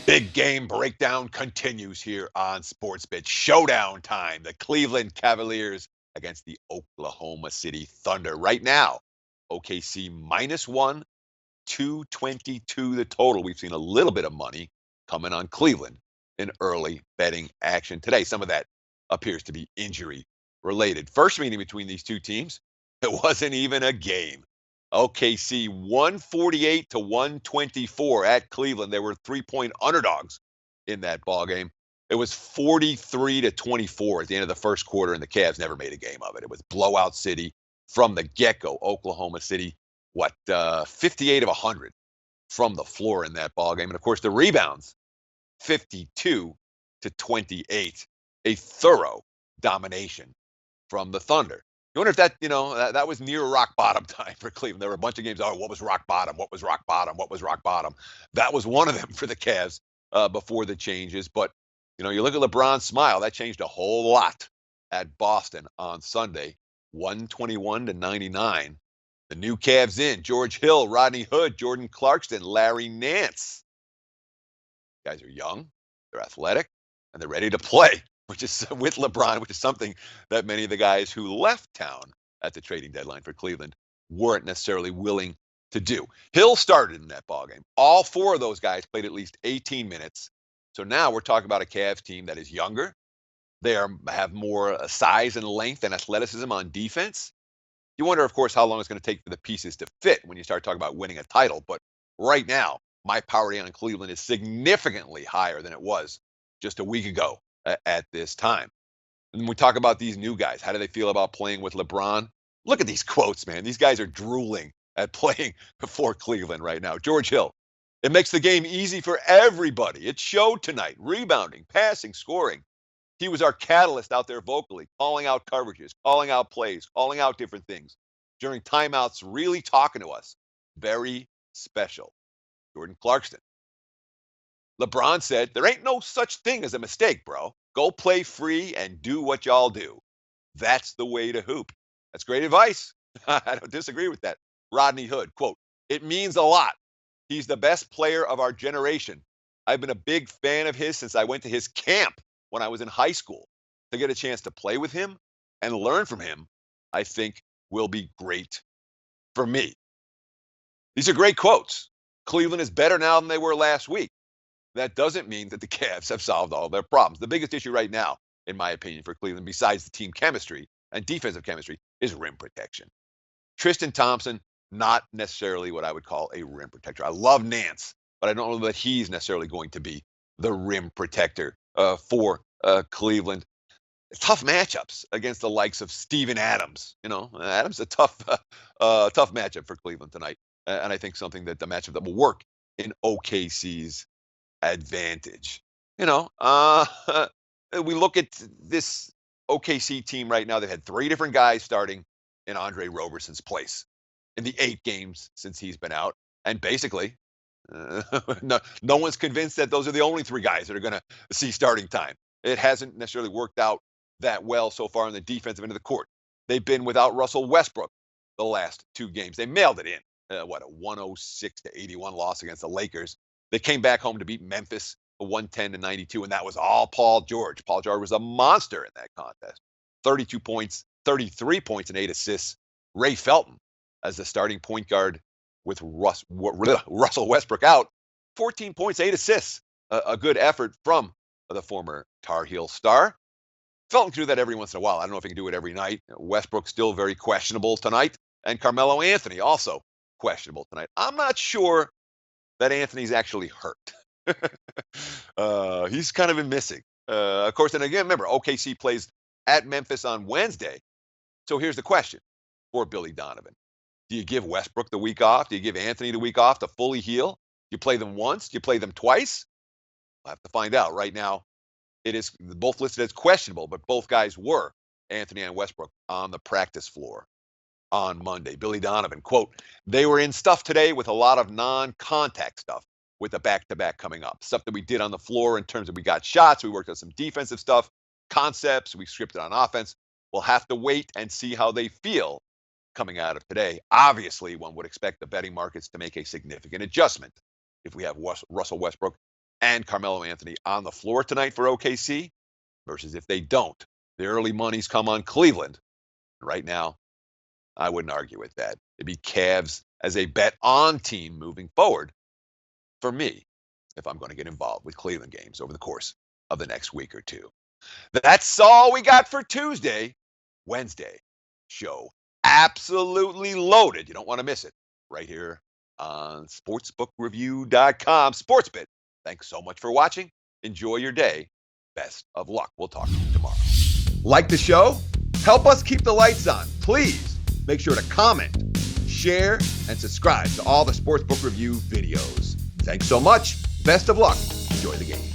Big game breakdown continues here on Sportsbet. Showdown time. The Cleveland Cavaliers against the Oklahoma City Thunder. Right now, OKC -1, 222 the total. We've seen a little bit of money coming on Cleveland in early betting action today. Some of that appears to be injury related. First meeting between these two teams, it wasn't even a game. OKC 148 to 124 at Cleveland. They were 3-point underdogs in that ball game. It was 43 to 24 at the end of the first quarter, and the Cavs never made a game of it. It was blowout city from the get-go. Oklahoma City, 58 of 100 from the floor in that ball game. And of course, the rebounds, 52 to 28. A thorough domination from the Thunder. You wonder if that was near rock bottom time for Cleveland. There were a bunch of games. Oh, what was rock bottom? What was rock bottom? What was rock bottom? That was one of them for the Cavs before the changes. But you look at LeBron's smile. That changed a whole lot at Boston on Sunday, 121 to 99. The new Cavs in: George Hill, Rodney Hood, Jordan Clarkson, Larry Nance. Guys are young, they're athletic, and they're ready to play, which is with LeBron, which is something that many of the guys who left town at the trading deadline for Cleveland weren't necessarily willing to do. Hill started in that ballgame. All four of those guys played at least 18 minutes. So now we're talking about a Cavs team that is younger. They have more size and length and athleticism on defense. You wonder, of course, how long it's going to take for the pieces to fit when you start talking about winning a title. But right now, my power on Cleveland is significantly higher than it was just a week ago at this time. And when we talk about these new guys, how do they feel about playing with LeBron? Look at these quotes, man. These guys are drooling at playing for Cleveland right now. George Hill: it makes the game easy for everybody. It showed tonight. Rebounding, passing, scoring. He was our catalyst out there vocally, calling out coverages, calling out plays, calling out different things during timeouts, really talking to us. Very special. Jordan Clarkson: LeBron said, there ain't no such thing as a mistake, bro. Go play free and do what y'all do. That's the way to hoop. That's great advice. I don't disagree with that. Rodney Hood: quote, it means a lot. He's the best player of our generation. I've been a big fan of his since I went to his camp when I was in high school. To get a chance to play with him and learn from him, I think will be great for me. These are great quotes. Cleveland is better now than they were last week. That doesn't mean that the Cavs have solved all their problems. The biggest issue right now, in my opinion, for Cleveland, besides the team chemistry and defensive chemistry, is rim protection. Tristan Thompson, not necessarily what I would call a rim protector. I love Nance, but I don't know that he's necessarily going to be the rim protector for Cleveland. Tough matchups against the likes of Steven Adams. Adams a tough matchup for Cleveland tonight, and I think something that the matchup that will work in OKC's advantage. We look at this OKC team right now. They've had three different guys starting in Andre Roberson's place in the 8 games since he's been out, and basically no one's convinced that those are the only 3 guys that are going to see starting time. It hasn't necessarily worked out that well so far on the defensive end of the court. They've been without Russell Westbrook the last 2 games. They mailed it in. A 106 to 81 loss against the Lakers. They came back home to beat Memphis, a 110 to 92, and that was all Paul George. Paul George was a monster in that contest. 32 points, 33 points, and 8 assists. Ray Felton as the starting point guard with Russell Westbrook out, 14 points, 8 assists. A good effort from the former Tar Heel star. Felton can do that every once in a while. I don't know if he can do it every night. Westbrook still very questionable tonight, and Carmelo Anthony also questionable tonight. I'm not sure that Anthony's actually hurt. He's kind of been missing. Of course, and again, remember, OKC plays at Memphis on Wednesday. So here's the question for Billy Donovan. Do you give Westbrook the week off? Do you give Anthony the week off to fully heal? Do you play them once? Do you play them twice? We'll have to find out. Right now, it is both listed as questionable, but both guys were, Anthony and Westbrook, on the practice floor on Monday. Billy Donovan, quote, they were in stuff today with a lot of non-contact stuff with the back-to-back coming up. Stuff that we did on the floor in terms of we got shots, we worked on some defensive stuff, concepts, we scripted on offense. We'll have to wait and see how they feel coming out of today. Obviously, one would expect the betting markets to make a significant adjustment if we have Russell Westbrook and Carmelo Anthony on the floor tonight for OKC versus if they don't. The early money's come on Cleveland. Right now, I wouldn't argue with that. It'd be Cavs as a bet on team moving forward for me if I'm going to get involved with Cleveland games over the course of the next week or two. That's all we got for Tuesday. Wednesday show absolutely loaded. You don't want to miss it right here on sportsbookreview.com. Sportsbit. Thanks so much for watching. Enjoy your day. Best of luck. We'll talk to you tomorrow. Like the show? Help us keep the lights on. Please make sure to comment, share, and subscribe to all the Sportsbook Review videos. Thanks so much. Best of luck. Enjoy the game.